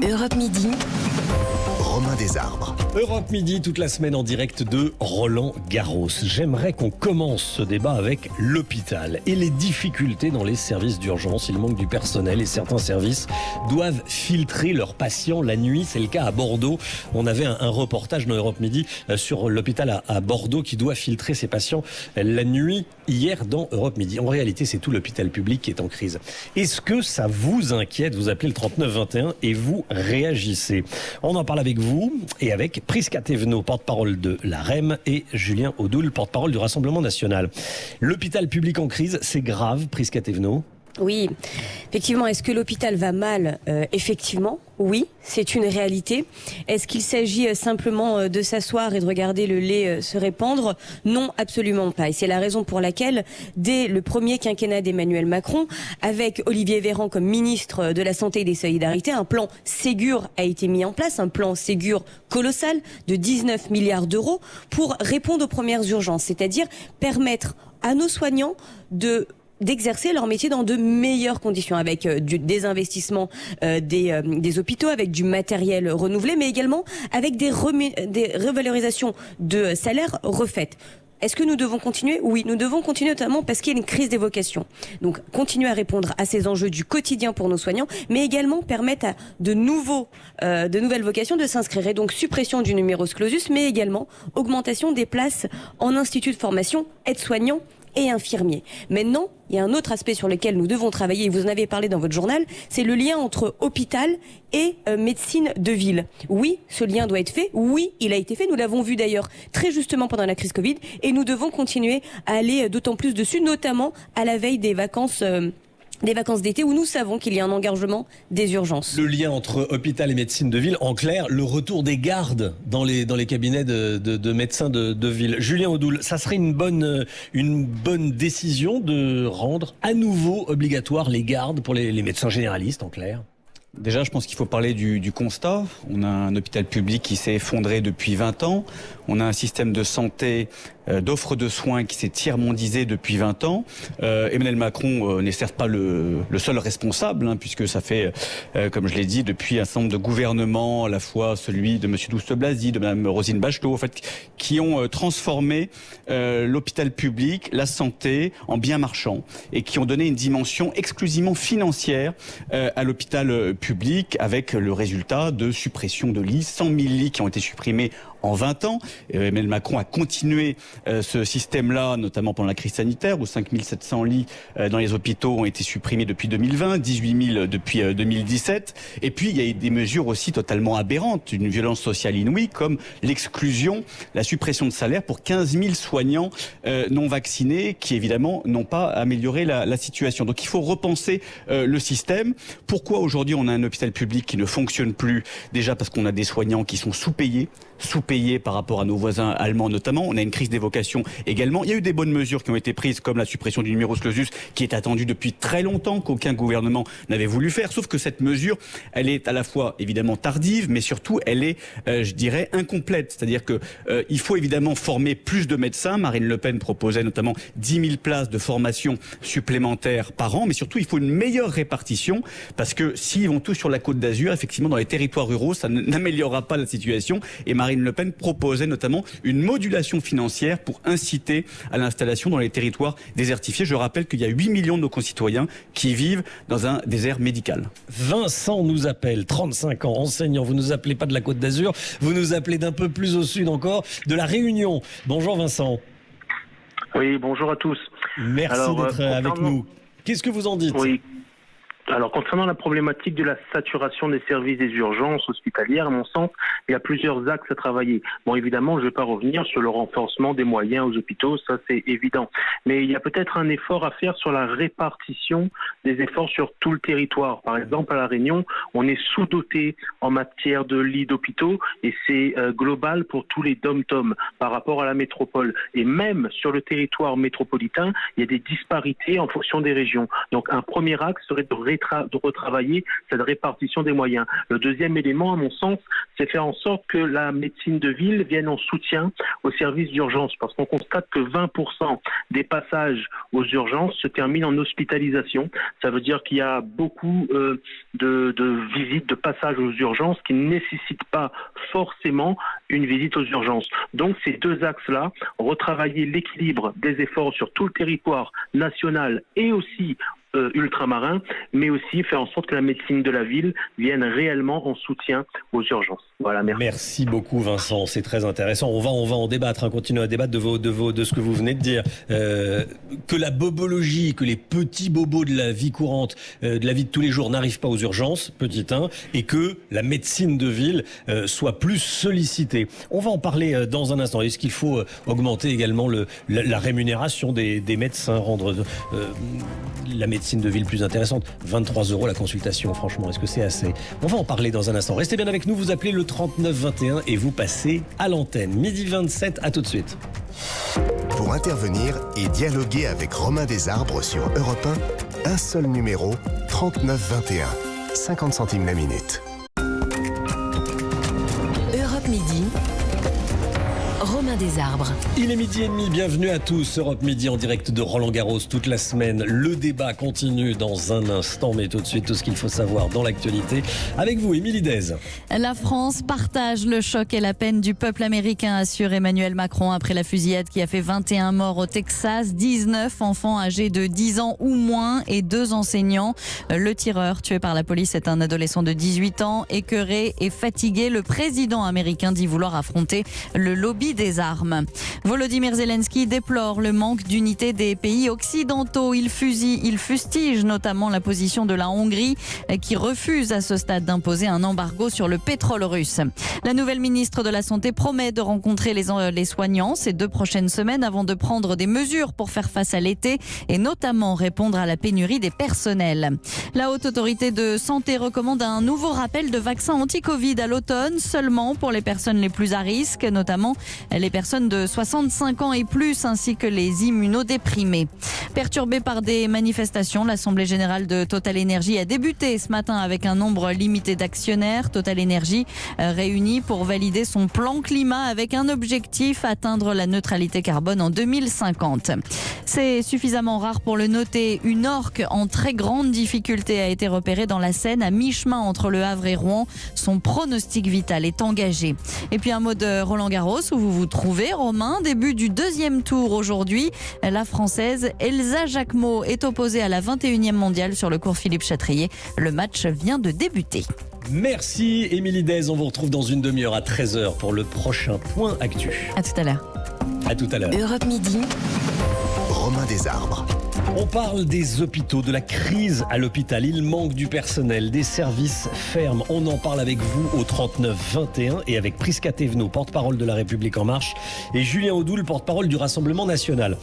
Europe Midi. Romain Desarbres. Europe Midi, toute la semaine en direct de Roland-Garros. J'aimerais qu'on commence ce débat avec l'hôpital et les difficultés dans les services d'urgence. Il manque du personnel et certains services doivent filtrer leurs patients la nuit. C'est le cas à Bordeaux. On avait un reportage dans Europe Midi sur l'hôpital à Bordeaux qui doit filtrer ses patients la nuit hier dans Europe Midi. En réalité, c'est tout l'hôpital public qui est en crise. Est-ce que ça vous inquiète? Vous appelez le 3921 et vous réagissez. On en parle avec vous et avec Prisca Thévenot, porte-parole de la REM, et Julien Audoul, porte-parole du Rassemblement national. L'hôpital public en crise, c'est grave, Prisca Thévenot? Oui, effectivement. Est-ce que l'hôpital va mal? Effectivement, oui, c'est une réalité. Est-ce qu'il s'agit simplement de s'asseoir et de regarder le lait se répandre? Non, absolument pas. Et c'est la raison pour laquelle, dès le premier quinquennat d'Emmanuel Macron, avec Olivier Véran comme ministre de la Santé et des Solidarités, un plan Ségur a été mis en place, un plan Ségur colossal de 19 milliards d'euros pour répondre aux premières urgences, c'est-à-dire permettre à nos soignants d'exercer leur métier dans de meilleures conditions, avec des investissements des hôpitaux, avec du matériel renouvelé, mais également avec des revalorisations de salaires refaites. Est-ce que nous devons continuer? Oui, nous devons continuer, notamment parce qu'il y a une crise des vocations. Donc, continuer à répondre à ces enjeux du quotidien pour nos soignants, mais également permettre à de nouvelles vocations de s'inscrire. Et donc, suppression du numerus clausus, mais également augmentation des places en institut de formation, aides-soignants et infirmiers. Maintenant, il y a un autre aspect sur lequel nous devons travailler, et vous en avez parlé dans votre journal, c'est le lien entre hôpital et médecine de ville. Oui, ce lien doit être fait. Oui, il a été fait. Nous l'avons vu d'ailleurs très justement pendant la crise Covid, et nous devons continuer à aller d'autant plus dessus, notamment à la veille des vacances d'été, où nous savons qu'il y a un engorgement des urgences. Le lien entre hôpital et médecine de ville, en clair, le retour des gardes dans les cabinets de médecins de ville. Julien Audoul, ça serait une bonne décision de rendre à nouveau obligatoire les gardes pour les médecins généralistes, en clair? Déjà, je pense qu'il faut parler du constat. On a un hôpital public qui s'est effondré depuis 20 ans. On a un système de santé, d'offre de soins qui s'est tiers-mondisé depuis 20 ans. Emmanuel Macron n'est certes pas le seul responsable, puisque ça fait, comme je l'ai dit, depuis un certain nombre de gouvernements, à la fois celui de M. Douste-Blazy, de Mme Roselyne Bachelot, en fait, qui ont transformé l'hôpital public, la santé, en bien marchand, et qui ont donné une dimension exclusivement financière à l'hôpital public, avec le résultat de suppression de lits, 100 000 lits qui ont été supprimés en 20 ans. Emmanuel Macron a continué ce système-là, notamment pendant la crise sanitaire, où 5 700 lits dans les hôpitaux ont été supprimés depuis 2020, 18 000 depuis 2017. Et puis, il y a eu des mesures aussi totalement aberrantes, une violence sociale inouïe, comme l'exclusion, la suppression de salaire pour 15 000 soignants non vaccinés, qui évidemment n'ont pas amélioré la situation. Donc il faut repenser le système. Pourquoi aujourd'hui on a un hôpital public qui ne fonctionne plus? Déjà parce qu'on a des soignants qui sont sous-payés par rapport à nos voisins allemands notamment. On a une crise des vocations également. Il y a eu des bonnes mesures qui ont été prises, comme la suppression du numerus clausus, qui est attendue depuis très longtemps, qu'aucun gouvernement n'avait voulu faire. Sauf que cette mesure, elle est à la fois évidemment tardive, mais surtout elle est, je dirais, incomplète. C'est-à-dire que il faut évidemment former plus de médecins. Marine Le Pen proposait notamment 10 000 places de formation supplémentaires par an, mais surtout il faut une meilleure répartition, parce que s'ils vont tous sur la Côte d'Azur, effectivement dans les territoires ruraux, ça n'améliorera pas la situation. Et Marine Le Pen proposait notamment une modulation financière pour inciter à l'installation dans les territoires désertifiés. Je rappelle qu'il y a 8 millions de nos concitoyens qui vivent dans un désert médical. Vincent nous appelle, 35 ans, enseignant. Vous nous appelez pas de la Côte d'Azur, vous nous appelez d'un peu plus au sud encore, de la Réunion. Bonjour Vincent. Oui, bonjour à tous. Merci d'être avec nous. Qu'est-ce que vous en dites? Oui. Alors, concernant la problématique de la saturation des services des urgences hospitalières, à mon sens, il y a plusieurs axes à travailler. Bon, évidemment, je ne vais pas revenir sur le renforcement des moyens aux hôpitaux, ça c'est évident. Mais il y a peut-être un effort à faire sur la répartition des efforts sur tout le territoire. Par exemple, à La Réunion, on est sous-doté en matière de lits d'hôpitaux, et c'est global pour tous les dom-tom par rapport à la métropole. Et même sur le territoire métropolitain, il y a des disparités en fonction des régions. Donc, un premier axe serait de de retravailler cette répartition des moyens. Le deuxième élément, à mon sens, c'est faire en sorte que la médecine de ville vienne en soutien aux services d'urgence, parce qu'on constate que 20% des passages aux urgences se terminent en hospitalisation. Ça veut dire qu'il y a beaucoup de visites, de passages aux urgences qui ne nécessitent pas forcément une visite aux urgences. Donc ces deux axes-là, retravailler l'équilibre des efforts sur tout le territoire national et aussi ultramarin, mais aussi faire en sorte que la médecine de la ville vienne réellement en soutien aux urgences. Voilà, merci. Merci beaucoup Vincent, c'est très intéressant. On va en débattre, continuer à débattre de ce que vous venez de dire. Que la bobologie, que les petits bobos de la vie courante, de la vie de tous les jours n'arrivent pas aux urgences, petit 1, et que la médecine de ville soit plus sollicitée. On va en parler dans un instant. Est-ce qu'il faut augmenter également la rémunération des médecins, rendre la médecine de ville plus intéressante? 23 € la consultation, franchement, est-ce que c'est assez? On va en parler dans un instant. Restez bien avec nous, vous appelez le 3921 et vous passez à l'antenne. Midi 27, à tout de suite. Pour intervenir et dialoguer avec Romain Desarbres sur Europe 1, un seul numéro, 3921, 50 centimes la minute. Europe Midi, Romain Desarbres. Il est 12h30, bienvenue à tous. Europe Midi en direct de Roland-Garros toute la semaine. Le débat continue dans un instant, mais tout de suite tout ce qu'il faut savoir dans l'actualité. Avec vous, Émilie Dez. La France partage le choc et la peine du peuple américain, assure Emmanuel Macron après la fusillade qui a fait 21 morts au Texas, 19 enfants âgés de 10 ans ou moins et 2 enseignants. Le tireur tué par la police est un adolescent de 18 ans, écœuré et fatigué. Le président américain dit vouloir affronter le lobby des armes. Volodymyr Zelensky déplore le manque d'unité des pays occidentaux. Il fustige notamment la position de la Hongrie qui refuse à ce stade d'imposer un embargo sur le pétrole russe. La nouvelle ministre de la Santé promet de rencontrer les soignants ces 2 prochaines semaines avant de prendre des mesures pour faire face à l'été et notamment répondre à la pénurie des personnels. La Haute Autorité de Santé recommande un nouveau rappel de vaccins anti-Covid à l'automne, seulement pour les personnes les plus à risque, notamment les personnes de 65 ans et plus, ainsi que les immunodéprimés. Perturbée par des manifestations, l'Assemblée générale de Total Energy a débuté ce matin avec un nombre limité d'actionnaires. Total Energy réuni pour valider son plan climat avec un objectif, atteindre la neutralité carbone en 2050. C'est suffisamment rare pour le noter. Une orque en très grande difficulté a été repérée dans la Seine à mi-chemin entre Le Havre et Rouen. Son pronostic vital est engagé. Et puis un mot de Roland-Garros où vous vous trouvez, Romain. Début du 2e tour aujourd'hui. La Française Elsa Jacquemot est opposée à la 21e mondiale sur le court Philippe Chatrier. Le match vient de débuter. Merci Émilie Dez, on vous retrouve dans une demi-heure à 13h pour le prochain point actu. À tout à l'heure. À tout à l'heure. Europe Midi, Romain Desarbres. On parle des hôpitaux, de la crise à l'hôpital. Il manque du personnel, des services fermes. On en parle avec vous au 3921 et avec Prisca Thévenot, porte-parole de La République En Marche, et Julien Audoul, porte-parole du Rassemblement National.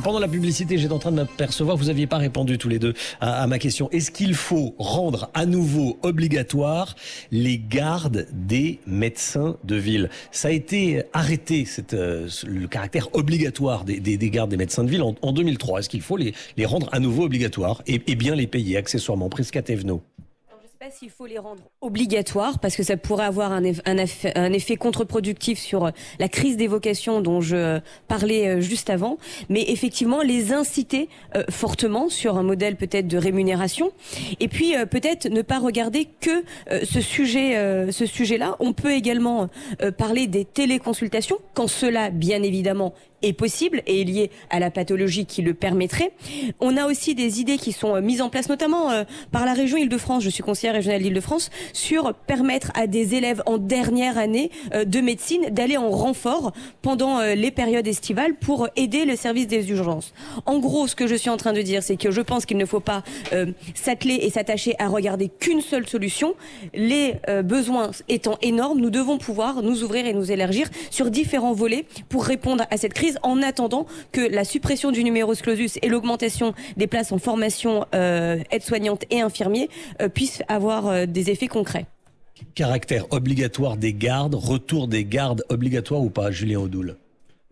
Pendant la publicité, j'étais en train de m'apercevoir, vous n'aviez pas répondu tous les deux à ma question. Est-ce qu'il faut rendre à nouveau obligatoire les gardes des médecins de ville? Ça a été arrêté, le caractère obligatoire des gardes des médecins de ville en 2003. Est-ce qu'il faut les rendre à nouveau obligatoires et bien les payer accessoirement? Prisca Thévenot. Je ne sais pas s'il faut les rendre obligatoires parce que ça pourrait avoir un effet contre-productif sur la crise des vocations dont je parlais juste avant, mais effectivement les inciter fortement sur un modèle peut-être de rémunération et puis peut-être ne pas regarder que ce sujet-là. On peut également parler des téléconsultations quand cela, bien évidemment, est possible et est lié à la pathologie qui le permettrait. On a aussi des idées qui sont mises en place, notamment par la région Île-de-France, je suis conseillère régionale d'Île-de-France, sur permettre à des élèves en dernière année de médecine d'aller en renfort pendant les périodes estivales pour aider le service des urgences. En gros, ce que je suis en train de dire, c'est que je pense qu'il ne faut pas s'atteler et s'attacher à regarder qu'une seule solution. Les besoins étant énormes, nous devons pouvoir nous ouvrir et nous élargir sur différents volets pour répondre à cette crise, en attendant que la suppression du numerus clausus et l'augmentation des places en formation aides-soignantes et infirmiers puissent avoir des effets concrets. Caractère obligatoire des gardes, retour des gardes obligatoires ou pas, Julien Audoul?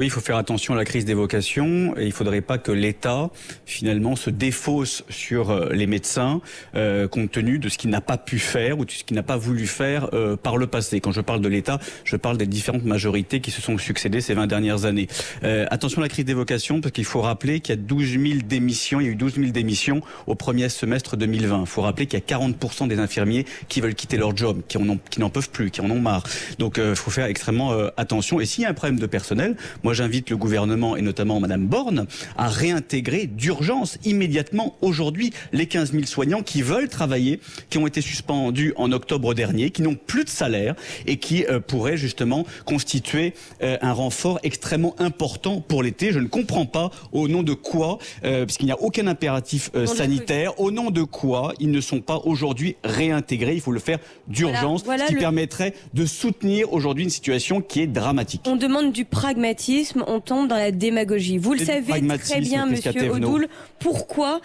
Oui, il faut faire attention à la crise des vocations et il ne faudrait pas que l'État, finalement, se défausse sur les médecins compte tenu de ce qu'il n'a pas pu faire ou de ce qu'il n'a pas voulu faire par le passé. Quand je parle de l'État, je parle des différentes majorités qui se sont succédées ces 20 dernières années. Attention à la crise des vocations, parce qu'il faut rappeler qu'il y a 12 000 démissions, il y a eu 12 000 démissions au premier semestre 2020. Il faut rappeler qu'il y a 40% des infirmiers qui veulent quitter leur job, qui n'en peuvent plus, qui en ont marre. Donc il faut faire extrêmement attention. Et s'il y a un problème de personnel, moi j'invite le gouvernement et notamment Madame Borne à réintégrer d'urgence immédiatement aujourd'hui les 15 000 soignants qui veulent travailler, qui ont été suspendus en octobre dernier, qui n'ont plus de salaire et qui pourraient justement constituer un renfort extrêmement important pour l'été. Je ne comprends pas au nom de quoi, puisqu'il n'y a aucun impératif sanitaire, au nom de quoi ils ne sont pas aujourd'hui réintégrés. Il faut le faire d'urgence, ce qui permettrait de soutenir aujourd'hui une situation qui est dramatique. On demande du pragmatisme, on tombe dans la démagogie. Vous le savez très bien, Monsieur Odoul, pourquoi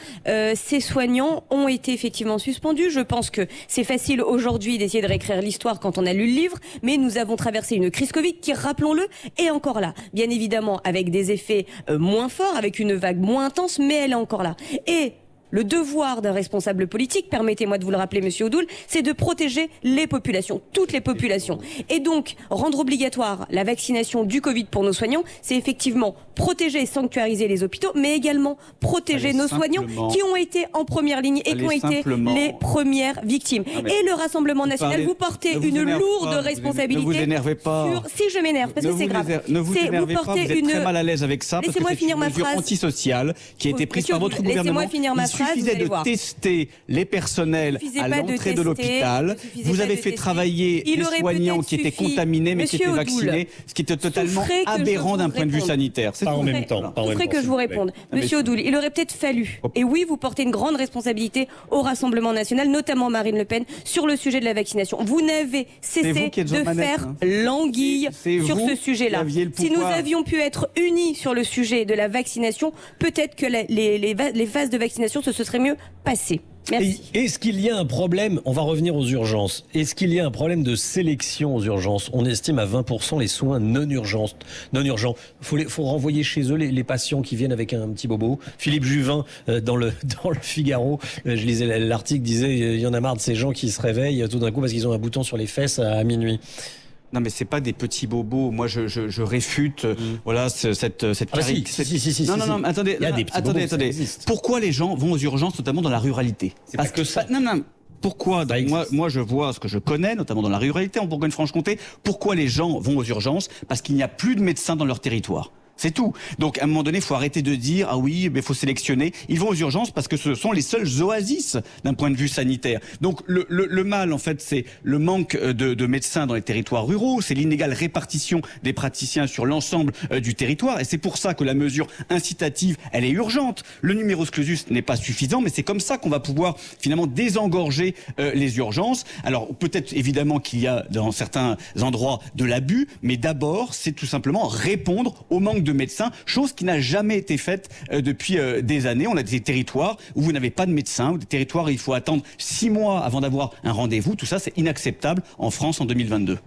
ces soignants ont été effectivement suspendus. Je pense que c'est facile aujourd'hui d'essayer de réécrire l'histoire quand on a lu le livre, mais nous avons traversé une crise Covid qui, rappelons-le, est encore là. Bien évidemment, avec des effets moins forts, avec une vague moins intense, mais elle est encore là. Et le devoir d'un responsable politique, permettez-moi de vous le rappeler, Monsieur Odoul, c'est de protéger les populations, toutes les populations. Et donc, rendre obligatoire la vaccination du Covid pour nos soignants, c'est effectivement protéger et sanctuariser les hôpitaux, mais également protéger nos soignants qui ont été en première ligne et qui ont été les premières victimes. Et le Rassemblement national, vous portez une lourde responsabilité. Ne vous énervez pas. Si je m'énerve, parce que c'est grave. Ne vous énervez pas, vous êtes très mal à l'aise avec ça, parce que c'est une mesure antisociale qui a été prise par votre gouvernement. Laissez-moi finir ma phrase. Il suffisait de tester les personnels à l'entrée de l'hôpital. Vous avez fait travailler les soignants qui étaient contaminés mais qui étaient vaccinés, ce qui était totalement aberrant d'un point de vue sanitaire. Pas en même temps. Il faudrait que je vous réponde. Monsieur Odoul, il aurait peut-être fallu, et oui, vous portez une grande responsabilité au Rassemblement national, notamment Marine Le Pen, sur le sujet de la vaccination. Vous n'avez cessé de faire l'anguille sur ce sujet-là. Si nous avions pu être unis sur le sujet de la vaccination, peut-être que les phases de vaccination se serait mieux passé. Merci. Est-ce qu'il y a un problème, on va revenir aux urgences, est-ce qu'il y a un problème de sélection aux urgences? On estime à 20% les soins non urgents. Faut renvoyer chez eux les patients qui viennent avec un petit bobo. Philippe Juvin, dans le Figaro, je lisais l'article, disait il y en a marre de ces gens qui se réveillent tout d'un coup parce qu'ils ont un bouton sur les fesses à minuit. Non, mais c'est pas des petits bobos. Moi, je réfute, voilà, cette Si. Non, attendez. Il y a des petits bobos, attendez. Pourquoi les gens vont aux urgences, notamment dans la ruralité? Parce que ça. Non. Pourquoi? Moi, je vois ce que je connais, notamment dans la ruralité, en Bourgogne-Franche-Comté. Pourquoi les gens vont aux urgences? Parce qu'il n'y a plus de médecins dans leur territoire. C'est tout. Donc, à un moment donné, il faut arrêter de dire, ah oui, mais il faut sélectionner. Ils vont aux urgences parce que ce sont les seules oasis d'un point de vue sanitaire. Donc, le mal, en fait, c'est le manque de médecins dans les territoires ruraux, c'est l'inégale répartition des praticiens sur l'ensemble du territoire. Et c'est pour ça que la mesure incitative, elle est urgente. Le numerus clausus n'est pas suffisant, mais c'est comme ça qu'on va pouvoir, finalement, désengorger les urgences. Alors, peut-être, évidemment, qu'il y a, dans certains endroits, de l'abus, mais d'abord, c'est tout simplement répondre au manque de médecins, chose qui n'a jamais été faite depuis des années. On a des territoires où vous n'avez pas de médecins, ou des territoires où il faut attendre 6 mois avant d'avoir un rendez-vous. Tout ça, c'est inacceptable en France en 2022.